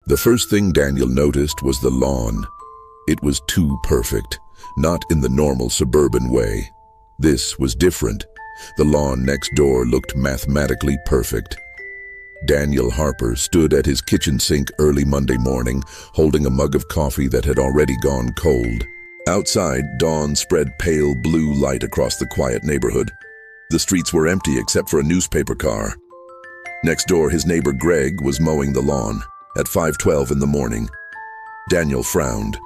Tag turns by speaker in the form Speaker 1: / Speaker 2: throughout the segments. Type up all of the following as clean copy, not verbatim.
Speaker 1: The first thing Daniel noticed was the lawn. It was too perfect, not in the normal suburban way. This was different. The lawn next door looked mathematically perfect. Daniel Harper stood at his kitchen sink early Monday morning, holding a mug of coffee that had already gone cold. Outside, dawn spread pale blue light across the quiet neighborhood. The streets were empty except for a newspaper car. Next door, his neighbor Greg was mowing the lawn at 5:12 in the morning. Daniel frowned.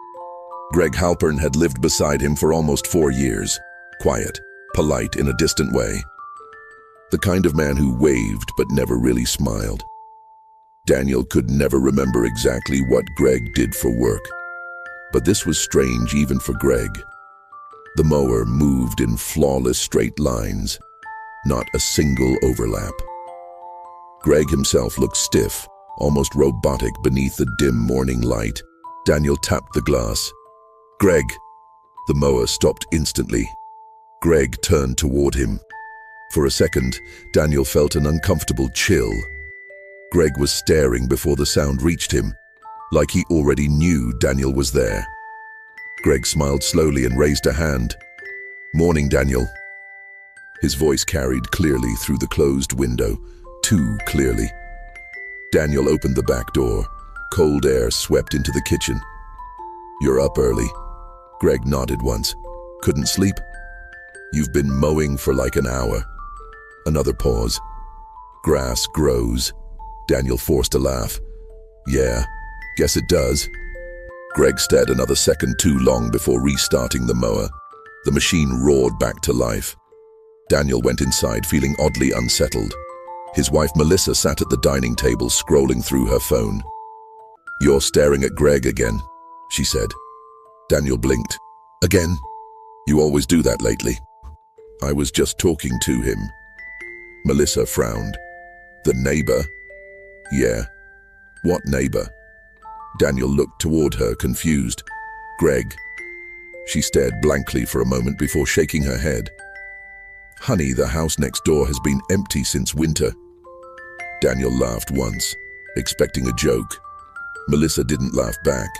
Speaker 1: Greg Halpern had lived beside him for almost 4 years, quiet, polite in a distant way. The kind of man who waved but never really smiled. Daniel could never remember exactly what Greg did for work. But this was strange even for Greg. The mower moved in flawless straight lines, not a single overlap. Greg himself looked stiff, almost robotic beneath the dim morning light. Daniel tapped the glass. "Greg!" The mower stopped instantly. Greg turned toward him. For a second, Daniel felt an uncomfortable chill. Greg was staring before the sound reached him, like he already knew Daniel was there. Greg smiled slowly and raised a hand. "Morning, Daniel." His voice carried clearly through the closed window, too clearly. Daniel opened the back door. Cold air swept into the kitchen. "You're up early." Greg nodded once. "Couldn't sleep?" "You've been mowing for like an hour." Another pause. "Grass grows." Daniel forced a laugh. "Yeah, guess it does." Greg stared another second too long before restarting the mower. The machine roared back to life. Daniel went inside feeling oddly unsettled. His wife Melissa sat at the dining table scrolling through her phone. "You're staring at Greg again," she said. Daniel blinked. "Again? You always do that lately." "I was just talking to him." Melissa frowned. "The neighbor?" "Yeah." "What neighbor?" Daniel looked toward her, confused. "Greg." She stared blankly for a moment before shaking her head. "Honey, the house next door has been empty since winter." Daniel laughed once, expecting a joke. Melissa didn't laugh back.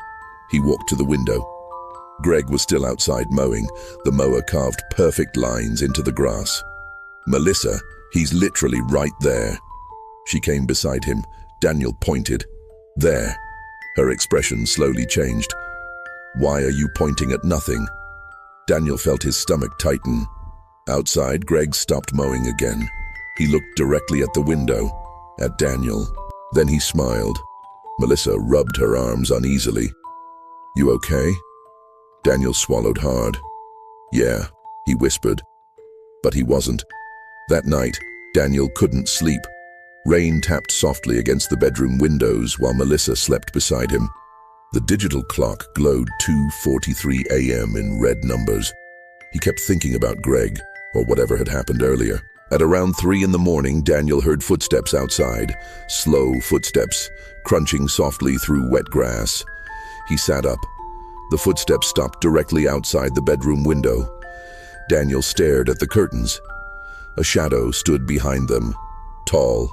Speaker 1: He walked to the window. Greg was still outside mowing. The mower carved perfect lines into the grass. "Melissa, he's literally right there." She came beside him. Daniel pointed. "There." Her expression slowly changed. "Why are you pointing at nothing?" Daniel felt his stomach tighten. Outside, Greg stopped mowing again. He looked directly at the window, at Daniel. Then he smiled. Melissa rubbed her arms uneasily. "You okay?" Daniel swallowed hard. "Yeah," he whispered. But he wasn't. That night, Daniel couldn't sleep. Rain tapped softly against the bedroom windows while Melissa slept beside him. The digital clock glowed 2:43 a.m. in red numbers. He kept thinking about Greg, or whatever had happened earlier. At around 3 in the morning, Daniel heard footsteps outside, slow footsteps, crunching softly through wet grass. He sat up. The footsteps stopped directly outside the bedroom window. Daniel stared at the curtains. A shadow stood behind them, tall,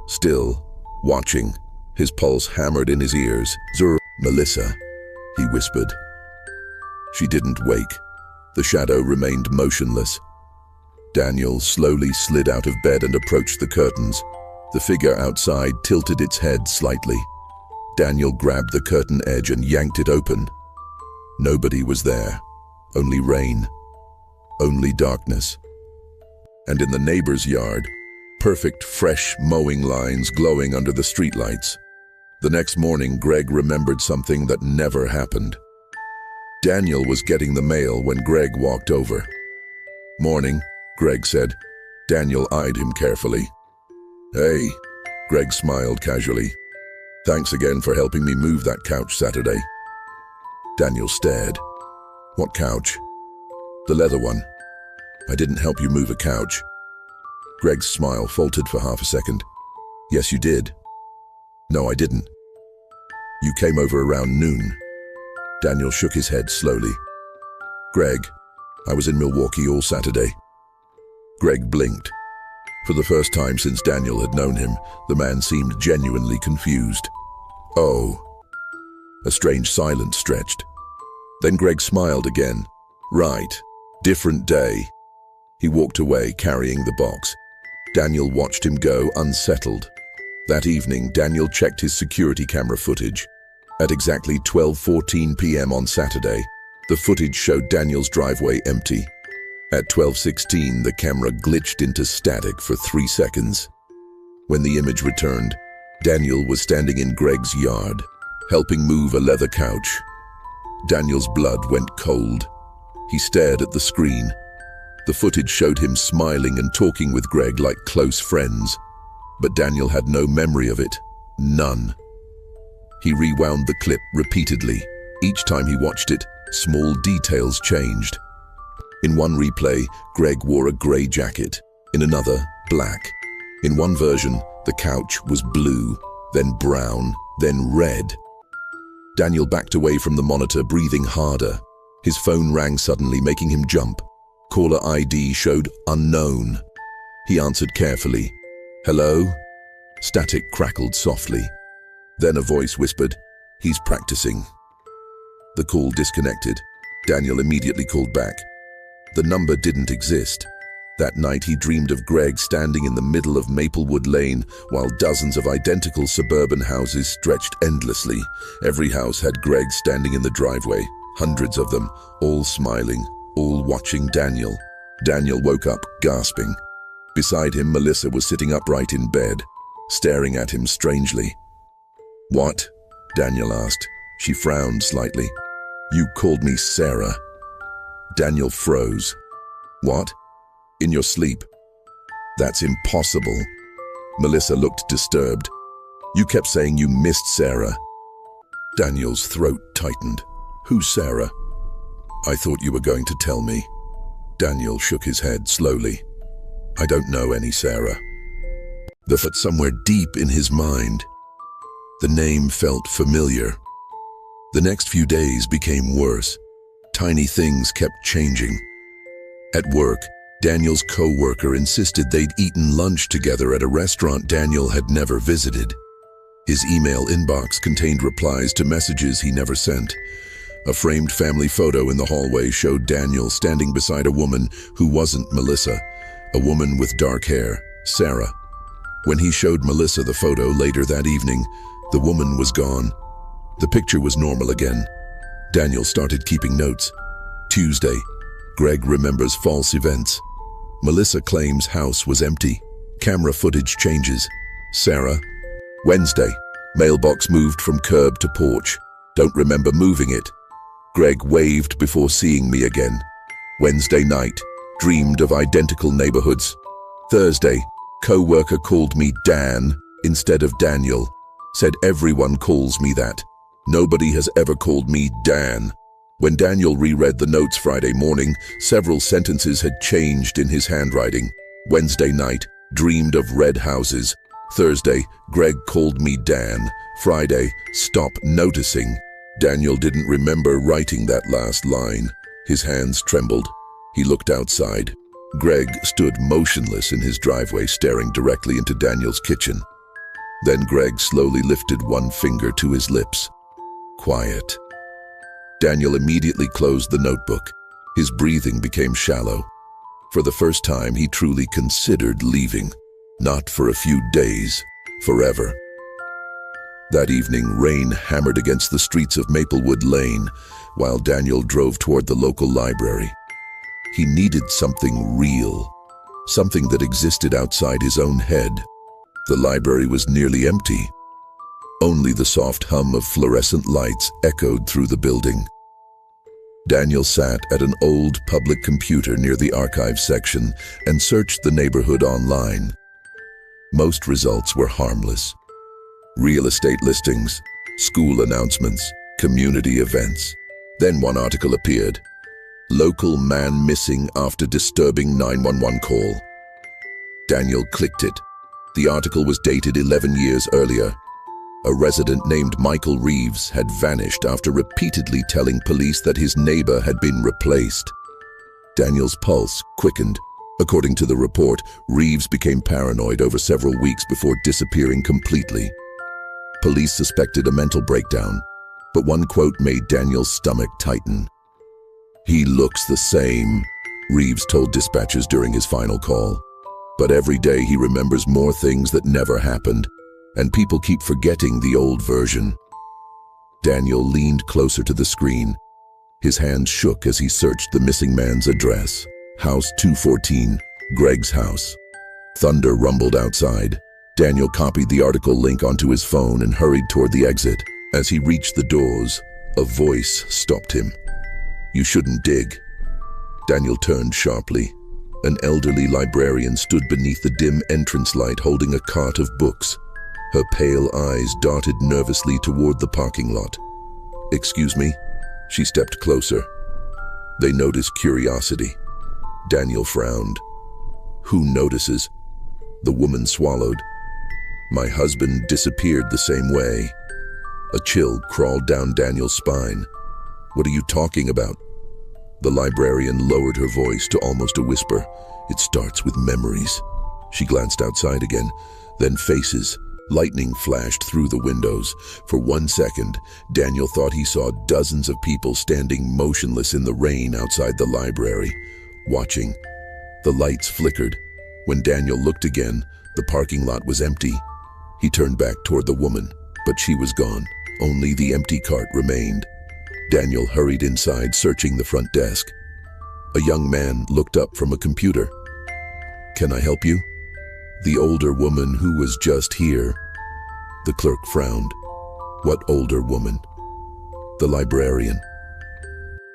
Speaker 1: still, watching. His pulse hammered in his ears. "Melissa," he whispered. She didn't wake. The shadow remained motionless. Daniel slowly slid out of bed and approached the curtains. The figure outside tilted its head slightly. Daniel grabbed the curtain edge and yanked it open. Nobody was there. Only rain. Only darkness. And in the neighbor's yard, perfect, fresh mowing lines glowing under the streetlights. The next morning, Greg remembered something that never happened. Daniel was getting the mail when Greg walked over. "Morning," Greg said. Daniel eyed him carefully. "Hey," Greg smiled casually. "Thanks again for helping me move that couch Saturday." Daniel stared. "What couch?" "The leather one." "I didn't help you move a couch." Greg's smile faltered for half a second. "Yes, you did." "No, I didn't." "You came over around noon." Daniel shook his head slowly. "Greg, I was in Milwaukee all Saturday." Greg blinked. For the first time since Daniel had known him, the man seemed genuinely confused. "Oh," A strange silence stretched. Then Greg smiled again. Right. Different day. He walked away, carrying the box. Daniel watched him go, unsettled. That evening, Daniel checked his security camera footage. At exactly 12:14 p.m. on Saturday, the footage showed Daniel's driveway empty. At 12:16, the camera glitched into static for 3 seconds. When the image returned, Daniel was standing in Greg's yard, helping move a leather couch. Daniel's blood went cold. He stared at the screen. The footage showed him smiling and talking with Greg like close friends. But Daniel had no memory of it. None. He rewound the clip repeatedly. Each time he watched it, small details changed. In one replay, Greg wore a gray jacket. In another, black. In one version, the couch was blue, then brown, then red. Daniel backed away from the monitor, breathing harder. His phone rang suddenly, making him jump. Caller ID showed unknown. He answered carefully. Hello? Static crackled softly. Then a voice whispered, "He's practicing." The call disconnected. Daniel immediately called back. The number didn't exist. That night he dreamed of Greg standing in the middle of Maplewood Lane while dozens of identical suburban houses stretched endlessly. Every house had Greg standing in the driveway, hundreds of them, all smiling, all watching Daniel. Daniel woke up, gasping. Beside him, Melissa was sitting upright in bed, staring at him strangely. "What?" Daniel asked. She frowned slightly. "You called me Sarah." Daniel froze. "What? In your sleep?" "That's impossible." Melissa looked disturbed. "You kept saying you missed Sarah." Daniel's throat tightened. "Who's Sarah?" "I thought you were going to tell me." Daniel shook his head slowly. "I don't know any Sarah." But somewhere deep in his mind, the name felt familiar. The next few days became worse. Tiny things kept changing. At work, Daniel's co-worker insisted they'd eaten lunch together at a restaurant Daniel had never visited. His email inbox contained replies to messages he never sent. A framed family photo in the hallway showed Daniel standing beside a woman who wasn't Melissa, a woman with dark hair, Sarah. When he showed Melissa the photo later that evening, the woman was gone. The picture was normal again. Daniel started keeping notes. Tuesday, Greg remembers false events. Melissa claims house was empty. Camera footage changes. Sarah. Wednesday, mailbox moved from curb to porch. Don't remember moving it. Greg waved before seeing me again. Wednesday night, dreamed of identical neighborhoods. Thursday, co-worker called me Dan instead of Daniel. Said everyone calls me that. Nobody has ever called me Dan. When Daniel reread the notes Friday morning, several sentences had changed in his handwriting. Wednesday night, dreamed of red houses. Thursday, Greg called me Dan. Friday, stop noticing. Daniel didn't remember writing that last line. His hands trembled. He looked outside. Greg stood motionless in his driveway, staring directly into Daniel's kitchen. Then Greg slowly lifted one finger to his lips. Quiet. Daniel immediately closed the notebook. His breathing became shallow. For the first time, he truly considered leaving. Not for a few days, forever. That evening, rain hammered against the streets of Maplewood Lane while Daniel drove toward the local library. He needed something real, something that existed outside his own head. The library was nearly empty. Only the soft hum of fluorescent lights echoed through the building. Daniel sat at an old public computer near the archives section and searched the neighborhood online. Most results were harmless. Real estate listings, school announcements, community events. Then one article appeared. Local man missing after disturbing 911 call. Daniel clicked it. The article was dated 11 years earlier. A resident named Michael Reeves had vanished after repeatedly telling police that his neighbor had been replaced. Daniel's pulse quickened. According to the report, Reeves became paranoid over several weeks before disappearing completely. Police suspected a mental breakdown. But one quote made Daniel's stomach tighten. "He looks the same," Reeves told dispatchers during his final call. "But every day he remembers more things that never happened, and people keep forgetting the old version." Daniel leaned closer to the screen. His hands shook as he searched the missing man's address. House 214, Greg's house. Thunder rumbled outside. Daniel copied the article link onto his phone and hurried toward the exit. As he reached the doors, a voice stopped him. "You shouldn't dig." Daniel turned sharply. An elderly librarian stood beneath the dim entrance light holding a cart of books. Her pale eyes darted nervously toward the parking lot. "Excuse me?" She stepped closer. They noticed curiosity. Daniel frowned. "Who notices?" The woman swallowed. "My husband disappeared the same way." A chill crawled down Daniel's spine. "What are you talking about?" The librarian lowered her voice to almost a whisper. "It starts with memories." She glanced outside again, then faces. Lightning flashed through the windows. For 1 second, Daniel thought he saw dozens of people standing motionless in the rain outside the library, watching. The lights flickered. When Daniel looked again, the parking lot was empty. He turned back toward the woman, but she was gone. Only the empty cart remained. Daniel hurried inside, searching the front desk. A young man looked up from a computer. "Can I help you?" The older woman who was just here. The clerk frowned. "What older woman?" "The librarian."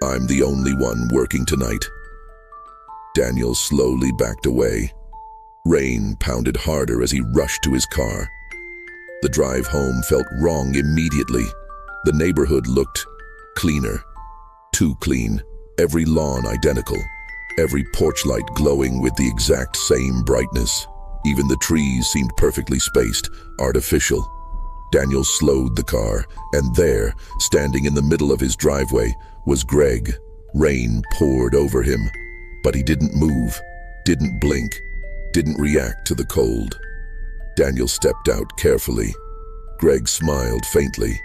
Speaker 1: "I'm the only one working tonight." Daniel slowly backed away. Rain pounded harder as he rushed to his car. The drive home felt wrong immediately. The neighborhood looked cleaner. Too clean. Every lawn identical. Every porch light glowing with the exact same brightness. Even the trees seemed perfectly spaced, artificial. Daniel slowed the car, and there, standing in the middle of his driveway, was Greg. Rain poured over him, but he didn't move, didn't blink, didn't react to the cold. Daniel stepped out carefully. Greg smiled faintly.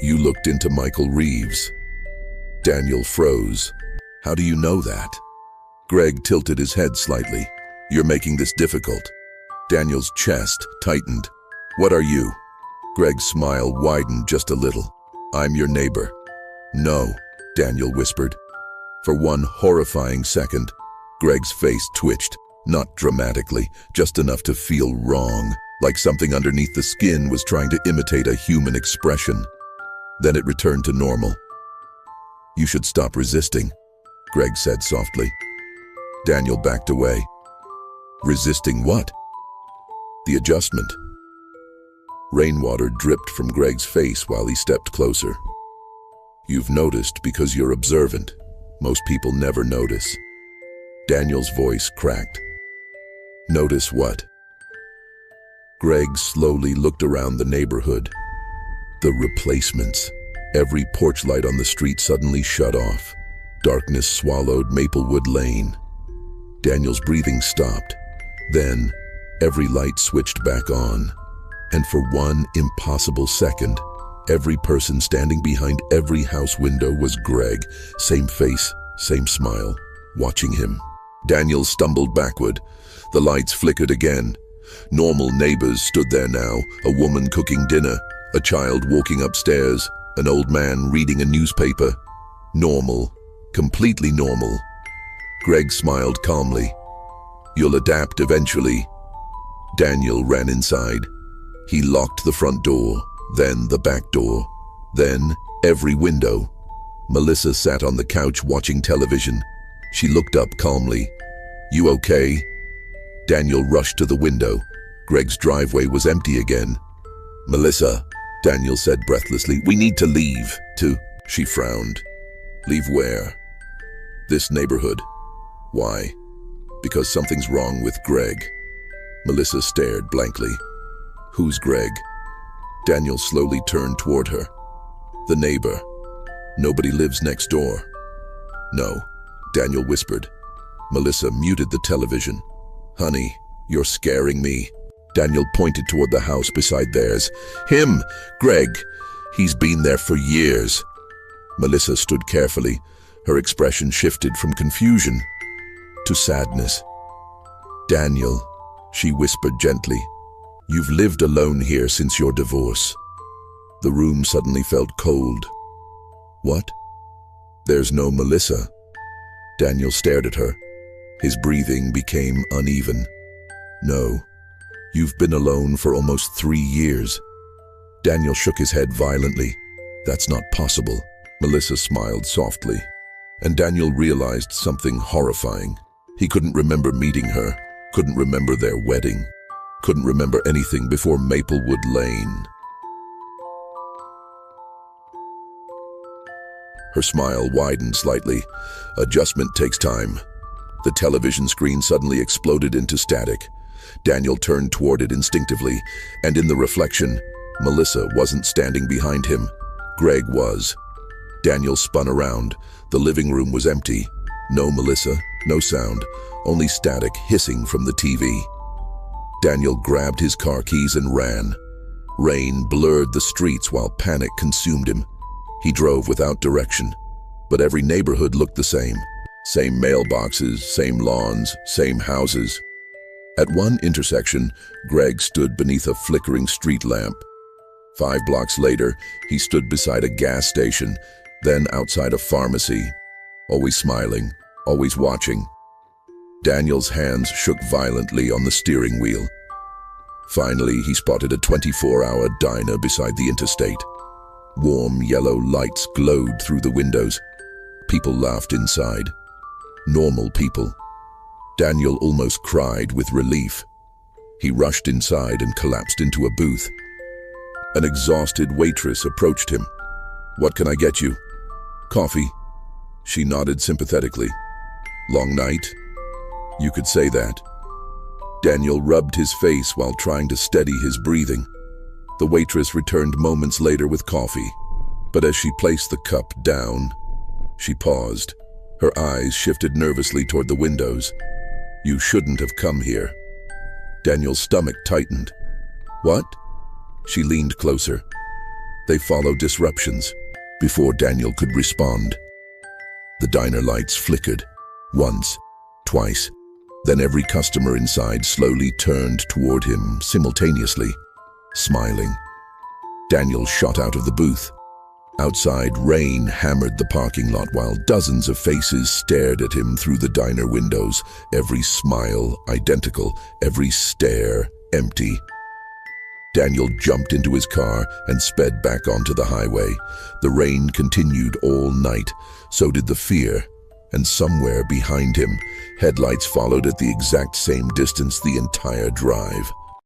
Speaker 1: "You looked into Michael Reeves." Daniel froze. "How do you know that?" Greg tilted his head slightly. "You're making this difficult." Daniel's chest tightened. "What are you?" Greg's smile widened just a little. "I'm your neighbor." "No," Daniel whispered. For one horrifying second, Greg's face twitched, not dramatically, just enough to feel wrong, like something underneath the skin was trying to imitate a human expression. Then it returned to normal. "You should stop resisting," Greg said softly. Daniel backed away. "Resisting what?" "The adjustment." Rainwater dripped from Greg's face while he stepped closer. "You've noticed because you're observant. Most people never notice." Daniel's voice cracked. "Notice what?" Greg slowly looked around the neighborhood. The replacements. Every porch light on the street suddenly shut off. Darkness swallowed Maplewood Lane. Daniel's breathing stopped. Then, every light switched back on. And for one impossible second, every person standing behind every house window was Greg. Same face, same smile, watching him. Daniel stumbled backward. The lights flickered again. Normal neighbors stood there now, a woman cooking dinner, a child walking upstairs, an old man reading a newspaper. Normal, completely normal. Greg smiled calmly. "You'll adapt eventually." Daniel ran inside. He locked the front door, then the back door, then every window. Melissa sat on the couch watching television. She looked up calmly. "You okay?" Daniel rushed to the window. Greg's driveway was empty again. "Melissa," Daniel said breathlessly, "we need to leave." She frowned. "Leave where?" "This neighborhood." "Why?" "Because something's wrong with Greg." Melissa stared blankly. "Who's Greg?" Daniel slowly turned toward her. "The neighbor. Nobody lives next door." "No," Daniel whispered. Melissa muted the television. "Honey, you're scaring me." Daniel pointed toward the house beside theirs. "Him! Greg! He's been there for years. Melissa stood carefully. Her expression shifted from confusion to sadness. "Daniel," she whispered gently, "you've lived alone here since your divorce." The room suddenly felt cold. "What? There's no Melissa?" Daniel stared at her. His breathing became uneven. "No, you've been alone for almost 3 years." Daniel shook his head violently. "That's not possible." Melissa smiled softly, and Daniel realized something horrifying. He couldn't remember meeting her, couldn't remember their wedding, couldn't remember anything before Maplewood Lane. Her smile widened slightly. Adjustment takes time. The television screen suddenly exploded into static. Daniel turned toward it instinctively, and in the reflection, Melissa wasn't standing behind him. Greg was. Daniel spun around. The living room was empty. No Melissa, no sound, only static hissing from the TV. Daniel grabbed his car keys and ran. Rain blurred the streets while panic consumed him. He drove without direction, but every neighborhood looked the same. Same mailboxes, same lawns, same houses. At one intersection, Greg stood beneath a flickering street lamp. 5 blocks later, he stood beside a gas station, then outside a pharmacy, always smiling, always watching. Daniel's hands shook violently on the steering wheel. Finally, he spotted a 24-hour diner beside the interstate. Warm yellow lights glowed through the windows. People laughed inside. Normal people. Daniel almost cried with relief. He rushed inside and collapsed into a booth. An exhausted waitress approached him. "What can I get you?" "Coffee." She nodded sympathetically. "Long night?" "You could say that." Daniel rubbed his face while trying to steady his breathing. The waitress returned moments later with coffee, but as she placed the cup down, she paused. Her eyes shifted nervously toward the windows. "You shouldn't have come here." Daniel's stomach tightened. "What?" She leaned closer. They followed disruptions before Daniel could respond. The diner lights flickered, once, twice. Then every customer inside slowly turned toward him simultaneously, smiling. Daniel shot out of the booth. Outside, rain hammered the parking lot while dozens of faces stared at him through the diner windows, every smile identical, every stare empty. Daniel jumped into his car and sped back onto the highway. The rain continued all night, so did the fear, and somewhere behind him, headlights followed at the exact same distance the entire drive.